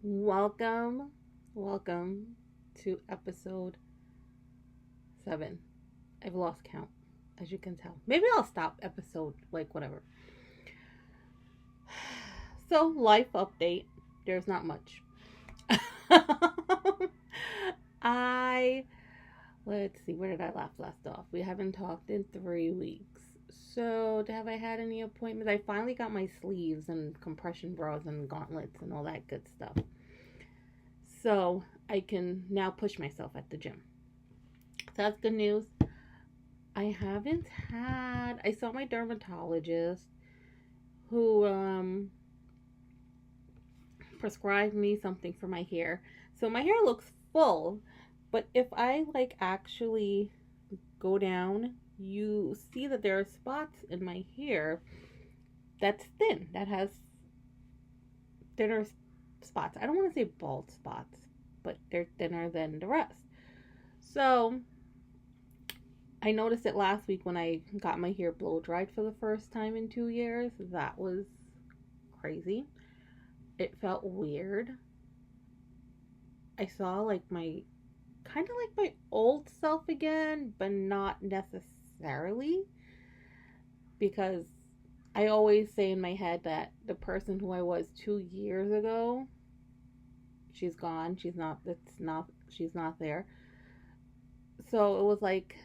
Welcome, welcome to episode 7. I've lost count, as you can tell. Maybe I'll stop episode, like, whatever. So, life update. There's not much. I, let's see, where did I last off? We haven't talked in 3 weeks. So, have I had any appointments? I finally got my sleeves and compression bras and gauntlets and all that good stuff. So I can now push myself at the gym. So that's good news. I saw my dermatologist who prescribed me something for my hair. So my hair looks full, but if I like actually go down, you see that there are spots in my hair that's thin, that has thinner spots. I don't want to say bald spots, but they're thinner than the rest. So I noticed it last week when I got my hair blow dried for the first time in 2 years. That was crazy. It felt weird. I saw like my kind of like my old self again, but not necessarily, because I always say in my head that the person who I was 2 years ago, she's gone. She's not there. So it was like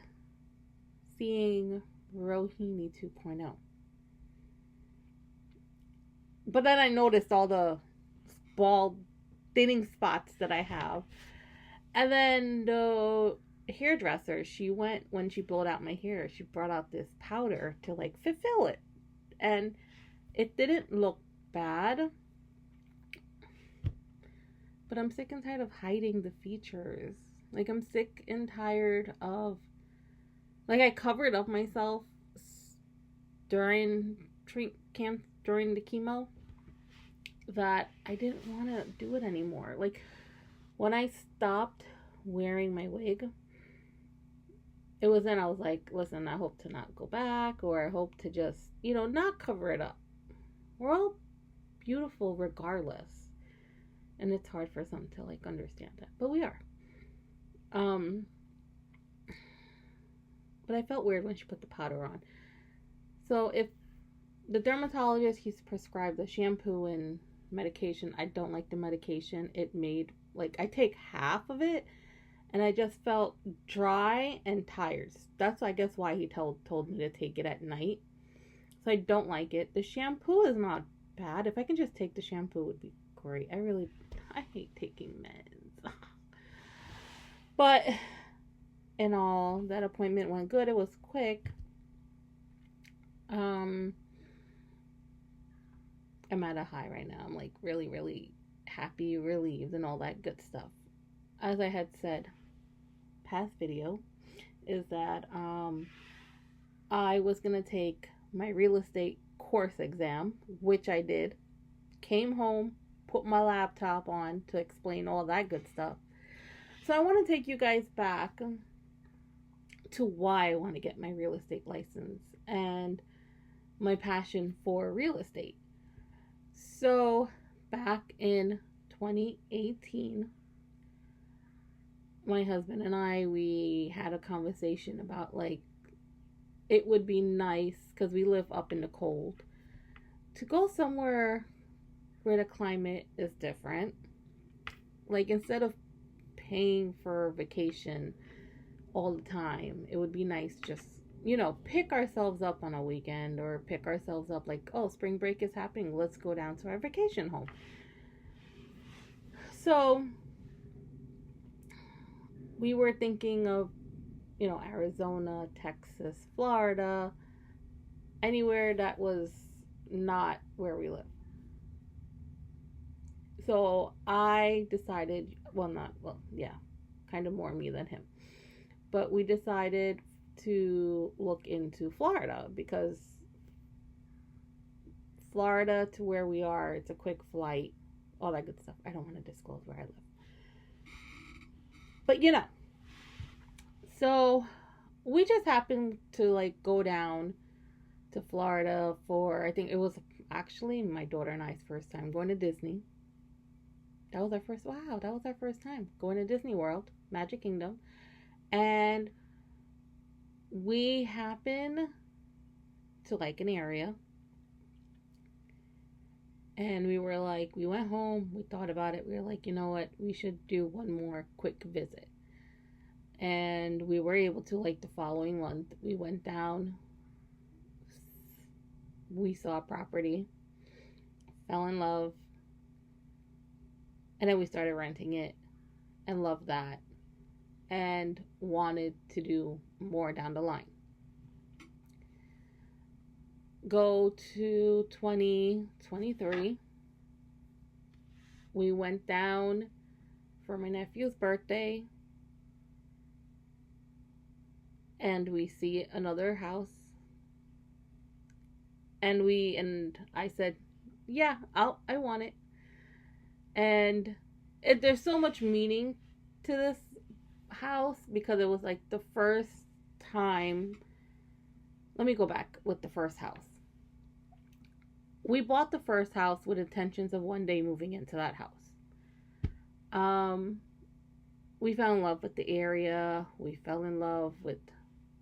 seeing Rohini 2.0. But then I noticed all the bald thinning spots that I have. And then the hairdresser, she went, when she blowed out my hair, she brought out this powder to like fulfill it. And it didn't look bad. But I'm sick and tired of hiding the features. Like, I'm sick and tired of, like, I covered up myself during during the chemo, that I didn't want to do it anymore. Like, when I stopped wearing my wig, it was then I was like, listen, I hope to not go back, or I hope to just, not cover it up. We're all beautiful regardless. And it's hard for some to like understand that, but we are. Um, but I felt weird when she put the powder on. So if the dermatologist, he's prescribed the shampoo and medication. I don't like the medication. It made, like, I take half of it and I just felt dry and tired. That's, I guess, why he told me to take it at night. So I don't like it. The shampoo is not bad. If I can just take the shampoo, it would be great. I hate taking meds. But in all, that appointment went good. It was quick. I'm at a high right now. I'm like really, really happy, relieved, and all that good stuff. As I had said, past video, is that I was gonna take my real estate course exam, which I did. Came home, put my laptop on to explain all that good stuff. So I want to take you guys back to why I want to get my real estate license and my passion for real estate. So back in 2018, my husband and we had a conversation about, like, it would be nice, because we live up in the cold, to go somewhere where the climate is different. Like, instead of paying for vacation all the time, it would be nice just, pick ourselves up on a weekend, or pick ourselves up like, oh, spring break is happening. Let's go down to our vacation home. So we were thinking of, Arizona, Texas, Florida, anywhere that was not where we live. So I decided, kind of more me than him. But we decided to look into Florida, because Florida to where we are, it's a quick flight, all that good stuff. I don't want to disclose where I live. But so we just happened to like go down to Florida for, I think it was actually my daughter and I's first time going to Disney. That was our first time going to Disney World, Magic Kingdom. And we happen to like an area. And we were like, we went home, we thought about it. We were like, you know what? We should do one more quick visit. And we were able to, like, the following month. We went down, we saw a property, fell in love, and then we started renting it and loved that and wanted to do more down the line. Go to 2023. We went down for my nephew's birthday and we see another house, and I said, "Yeah, I want it." And there's so much meaning to this house because it was like the first time. Let me go back with the first house. We bought the first house with intentions of one day moving into that house. Um, we fell in love with the area. We fell in love with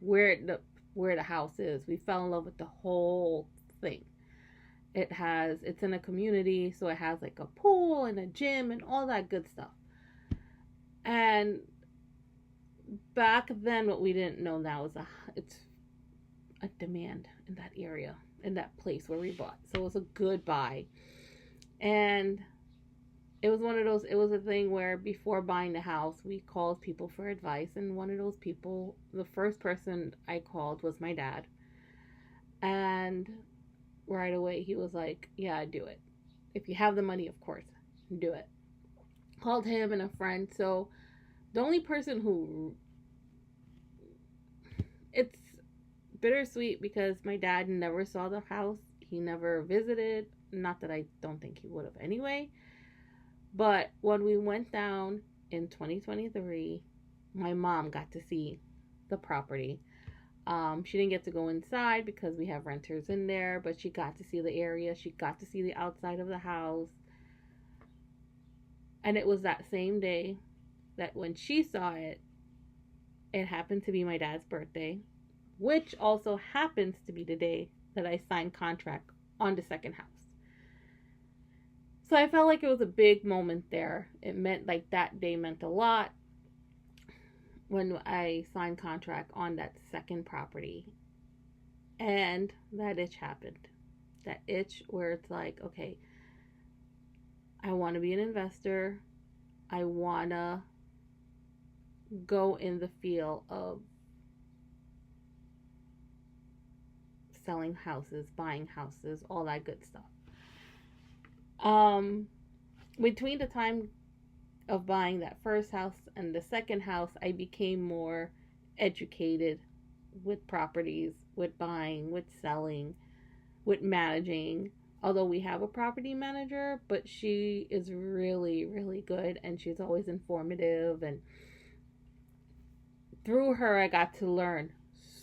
where the where the house is. We fell in love with the whole thing. It's in a community, so it has like a pool and a gym and all that good stuff. And back then, what we didn't know now is it's a demand in that area, in that place where we bought. So it was a good buy. And it was one of those, it was a thing where before buying the house, we called people for advice. And one of those people, the first person I called was my dad. And right away, he was like, "Yeah, do it. If you have the money, of course, do it." Called him and a friend. So the only person who, it's bittersweet because my dad never saw the house. He never visited. Not that I don't think he would have anyway. But when we went down in 2023, my mom got to see the property. She didn't get to go inside because we have renters in there, but she got to see the area. She got to see the outside of the house. And it was that same day that when she saw it, it happened to be my dad's birthday, which also happens to be the day that I signed contract on the second house. So I felt like it was a big moment there. It meant like that day meant a lot when I signed contract on that second property. And that itch happened. That itch where it's like, okay, I want to be an investor. I want to go in the field of selling houses, buying houses, all that good stuff. Um, Between the time of buying that first house and the second house, I became more educated with properties, with buying, with selling, with managing. Although we have a property manager, but she is really, really good and she's always informative. And through her, I got to learn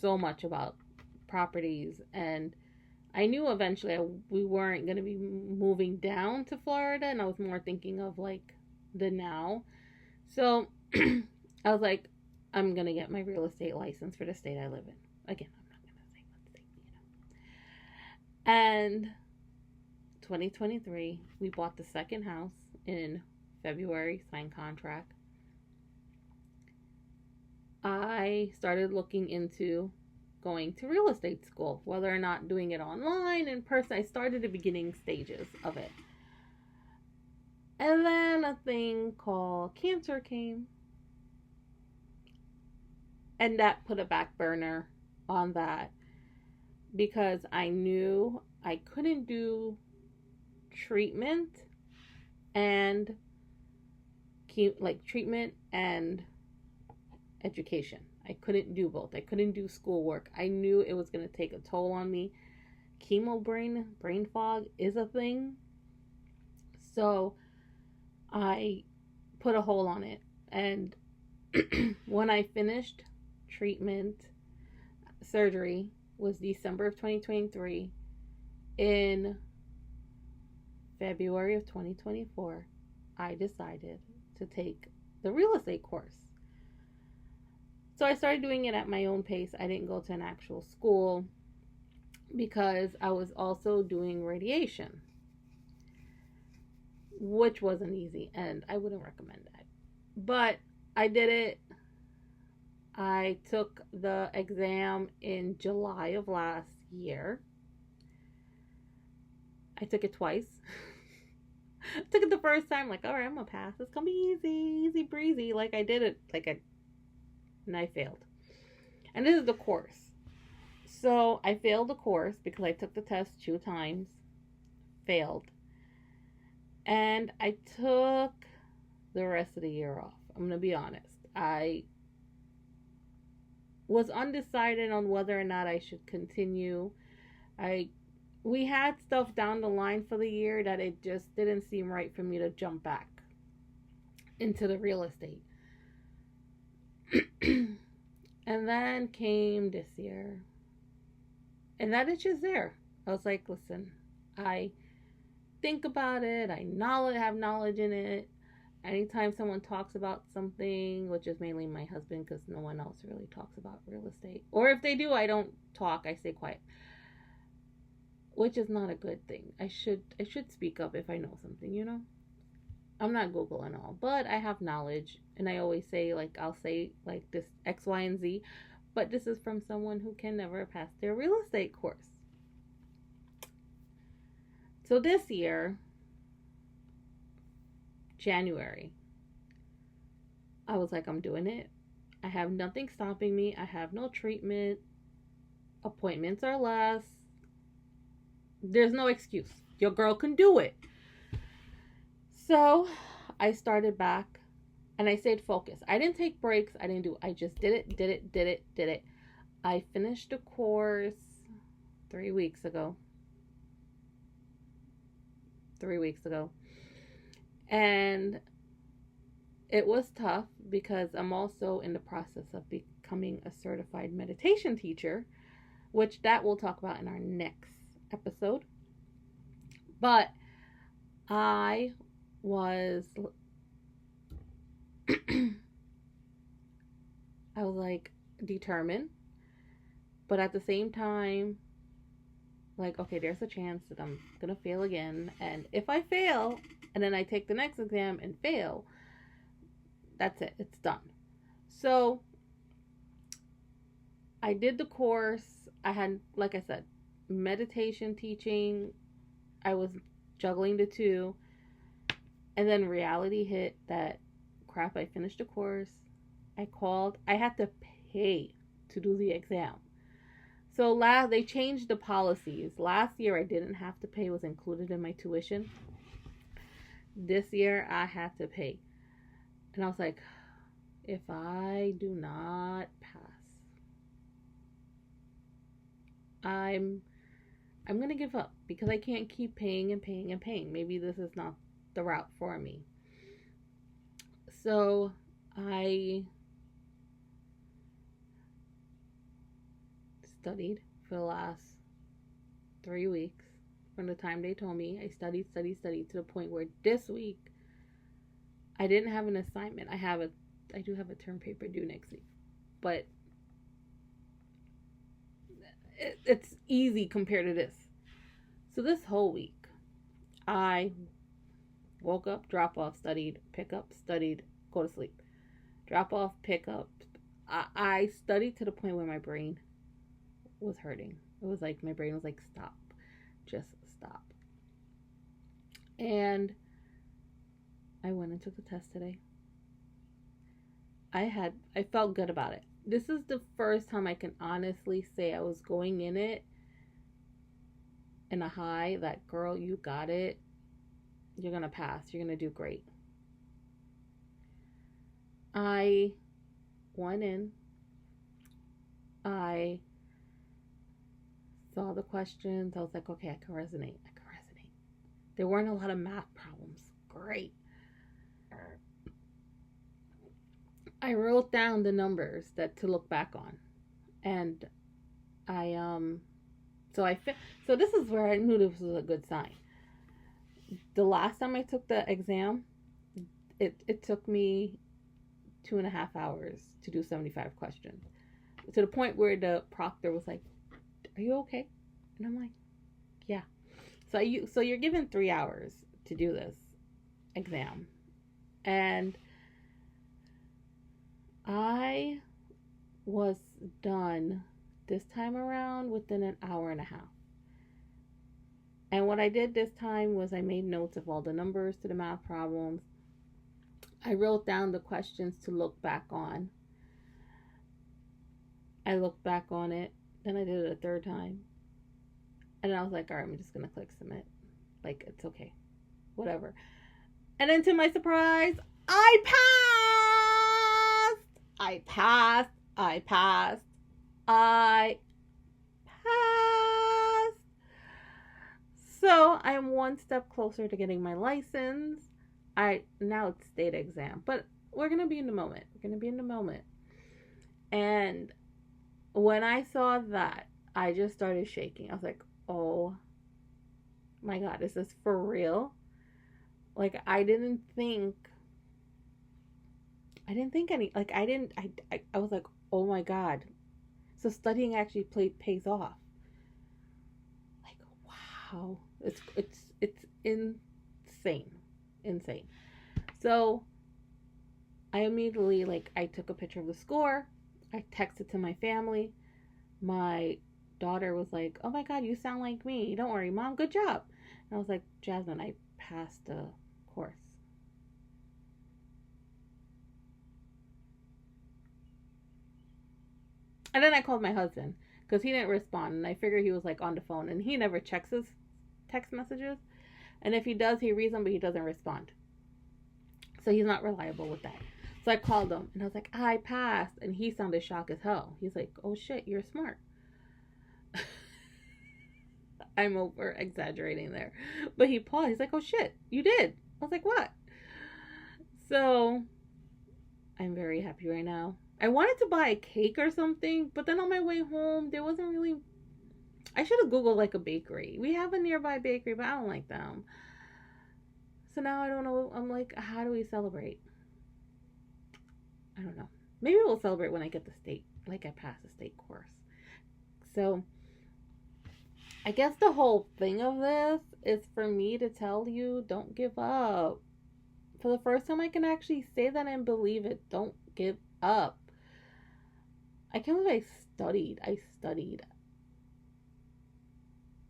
so much about properties. And I knew eventually we weren't going to be moving down to Florida, and I was more thinking of like the now. So I was like, I'm going to get my real estate license for the state I live in. Again, I'm not going to say what state, And 2023, we bought the second house in February, signed contract. I started looking into going to real estate school, whether or not doing it online, in person. I started the beginning stages of it. And then a thing called cancer came. And that put a back burner on that because I knew I couldn't do treatment and treatment and education. I couldn't do both. I couldn't do schoolwork. I knew it was going to take a toll on me. Chemo brain fog is a thing. So I put a hold on it. And when I finished treatment, surgery was December of 2023. In February of 2024, I decided to take the real estate course. So I started doing it at my own pace. I didn't go to an actual school because I was also doing radiation, which wasn't easy, and I wouldn't recommend that. But I did it. I took the exam in July of last year. I took it twice. Took it the first time, like, all right, I'm gonna pass. It's gonna be easy, easy breezy. Like I did it, and I failed. And this is the course. So I failed the course because I took the test 2 times, failed, and I took the rest of the year off. I'm gonna be honest. I was undecided on whether or not I should continue. I We had stuff down the line for the year that it just didn't seem right for me to jump back into the real estate. And then came this year. And that itch is there. I was like, listen, I think about it. I have knowledge in it. Anytime someone talks about something, which is mainly my husband because no one else really talks about real estate. Or if they do, I don't talk. I stay quiet. Which is not a good thing. I should speak up if I know something, you know? I'm not Google and all, but I have knowledge, and I always say, like, I'll say, like, this X, Y, and Z, but this is from someone who can never pass their real estate course. So this year, January, I was like, I'm doing it. I have nothing stopping me. I have no treatment. Appointments are less. There's no excuse. Your girl can do it. So I started back and I stayed focused. I didn't take breaks. I just did it. I finished the course 3 weeks ago. And it was tough because I'm also in the process of becoming a certified meditation teacher, which that we'll talk about in our next episode. But I was like determined, but at the same time, like, okay, there's a chance that I'm gonna fail again, and if I fail and then I take the next exam and fail, that's it, it's done. So I did the course. I had, like I said, meditation teaching. I was juggling the two, and then reality hit that crap. I finished the course. I had to pay to do the exam. So they changed the policies. Last year I didn't have to pay, it was included in my tuition. This year I had to pay. And I was like, if I do not pass, I'm going to give up because I can't keep paying and paying and paying. Maybe this is not the route for me. So I studied for the last 3 weeks. From the time they told me, I studied to the point where this week I didn't have an assignment. I do have a term paper due next week, but it's easy compared to this. So this whole week, I woke up, drop off, studied, pick up, studied, go to sleep. Drop off, pick up. I studied to the point where my brain was hurting. It was like my brain was like, stop. Just stop. And I went and took the test today. I felt good about it. This is the first time I can honestly say I was going in it in a high that, girl, you got it. You're going to pass. You're going to do great. I went in. I saw the questions. I was like, okay, I can resonate. There weren't a lot of math problems. Great. I wrote down the numbers to look back on. And so this is where I knew this was a good sign. The last time I took the exam, it took me 2.5 hours to do 75 questions, to the point where the proctor was like, "Are you okay?" And I'm like, "Yeah." So you're given 3 hours to do this exam, and I was done this time around within an hour and a half. And what I did this time was I made notes of all the numbers to the math problems. I wrote down the questions to look back on. I looked back on it. Then I did it a third time. And then I was like, all right, I'm just going to click submit. Like, it's okay. Whatever. And then to my surprise, I passed. I passed. I passed. I passed. So I'm one step closer to getting my license. Now it's state exam, but we're gonna be in the moment. We're gonna be in the moment. And when I saw that, I just started shaking. I was like, "Oh my God, is this for real?" Like I was like, "Oh my God." So studying actually pays off. Like, wow. It's insane. So I immediately, like, I took a picture of the score. I texted to my family. My daughter was like, "Oh my God, you sound like me. Don't worry, Mom, good job." And I was like, "Jasmine, I passed the course." And then I called my husband because he didn't respond, and I figured he was like on the phone, and he never checks his text messages. And if he does, he reads them, but he doesn't respond. So he's not reliable with that. So I called him and I was like, "I passed." And he sounded shocked as hell. He's like, "Oh shit, you're smart." I'm over exaggerating there. But he paused. He's like, "Oh shit, you did." I was like, "What?" So I'm very happy right now. I wanted to buy a cake or something, but then on my way home, there wasn't really. I should have Googled like a bakery. We have a nearby bakery, but I don't like them. So now I don't know. I'm like, how do we celebrate? I don't know. Maybe we'll celebrate when I get the state, like I pass the state course. So I guess the whole thing of this is for me to tell you, don't give up. For the first time, I can actually say that and believe it. Don't give up. I can't believe I studied.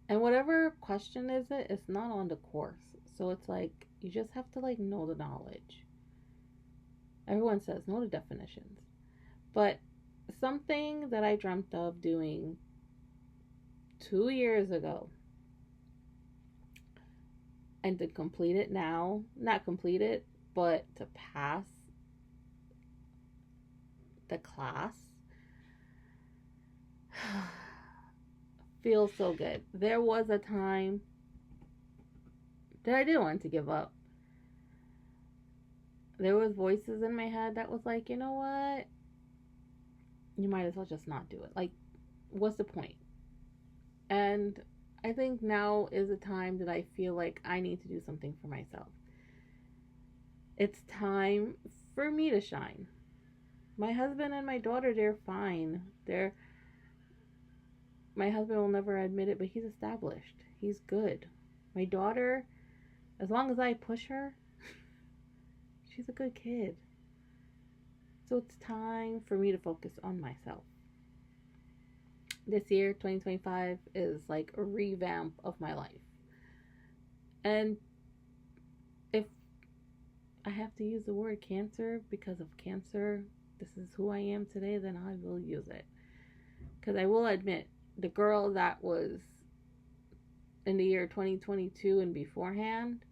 And whatever question is it, it's not on the course. So it's like, you just have to like know the knowledge. Everyone says know the definitions. But something that I dreamt of doing 2 years ago and to complete it now, not complete it, but to pass the class feels so good. There was a time that I didn't want to give up. There was voices in my head that was like, you know what? You might as well just not do it. Like, what's the point? And I think now is a time that I feel like I need to do something for myself. It's time for me to shine. My husband and my daughter, they're fine. My husband will never admit it, but he's established. He's good. My daughter, as long as I push her, she's a good kid. So it's time for me to focus on myself. This year, 2025, is like a revamp of my life. And if I have to use the word cancer because of cancer, this is who I am today, then I will use it. Because I will admit, the girl that was in the year 2022 and beforehand,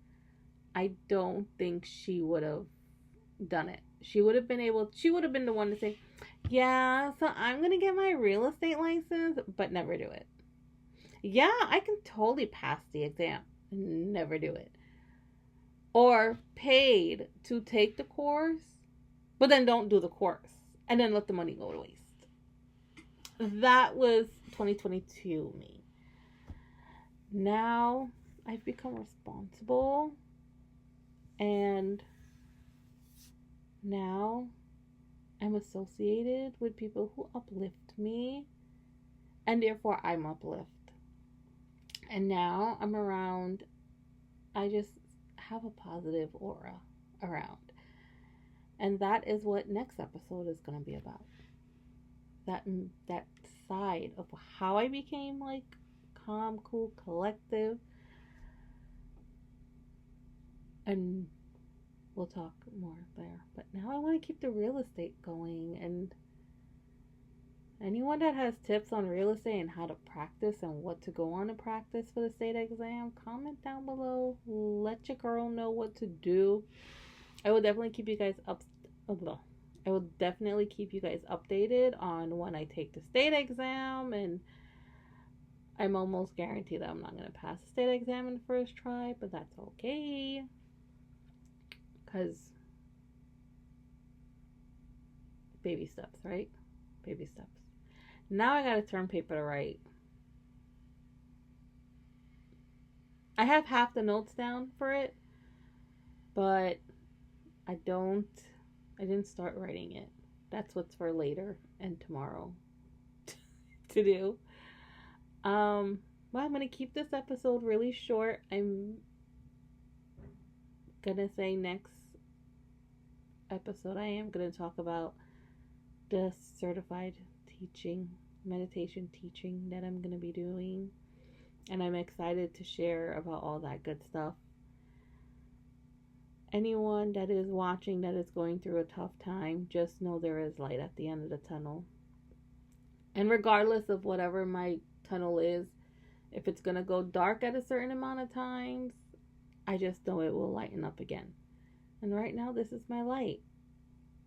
I don't think she would have done it. She would have been the one to say, "Yeah, so I'm going to get my real estate license," but never do it. "Yeah, I can totally pass the exam," never do it. Or paid to take the course, but then don't do the course and then let the money go to waste. That was 2022 me. Now I've become responsible and now I'm associated with people who uplift me, and therefore I'm uplift. And now I'm around, I just have a positive aura around. And that is what next episode is going to be about. That side of how I became like calm, cool, collective. And we'll talk more there. But now I want to keep the real estate going, and anyone that has tips on real estate and how to practice and what to go on to practice for the state exam, comment down below. Let your girl know what to do. I will definitely keep you guys I will definitely keep you guys updated on when I take the state exam, and I'm almost guaranteed that I'm not going to pass the state exam in the first try, but that's okay. Because baby steps, right? Baby steps. Now I got a term paper to write. I have half the notes down for it, but I didn't start writing it. That's what's for later and tomorrow to do. Well, I'm going to keep this episode really short. I'm going to say next episode I am going to talk about the certified meditation teaching that I'm going to be doing. And I'm excited to share about all that good stuff. Anyone that is watching that is going through a tough time, just know there is light at the end of the tunnel. And regardless of whatever my tunnel is, if it's going to go dark at a certain amount of times, I just know it will lighten up again. And right now, this is my light.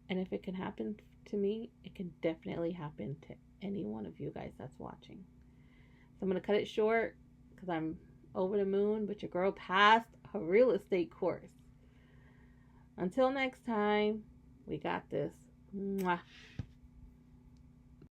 And if it can happen to me, it can definitely happen to any one of you guys that's watching. So I'm going to cut it short because I'm over the moon, but your girl passed a real estate course. Until next time, we got this. Mwah.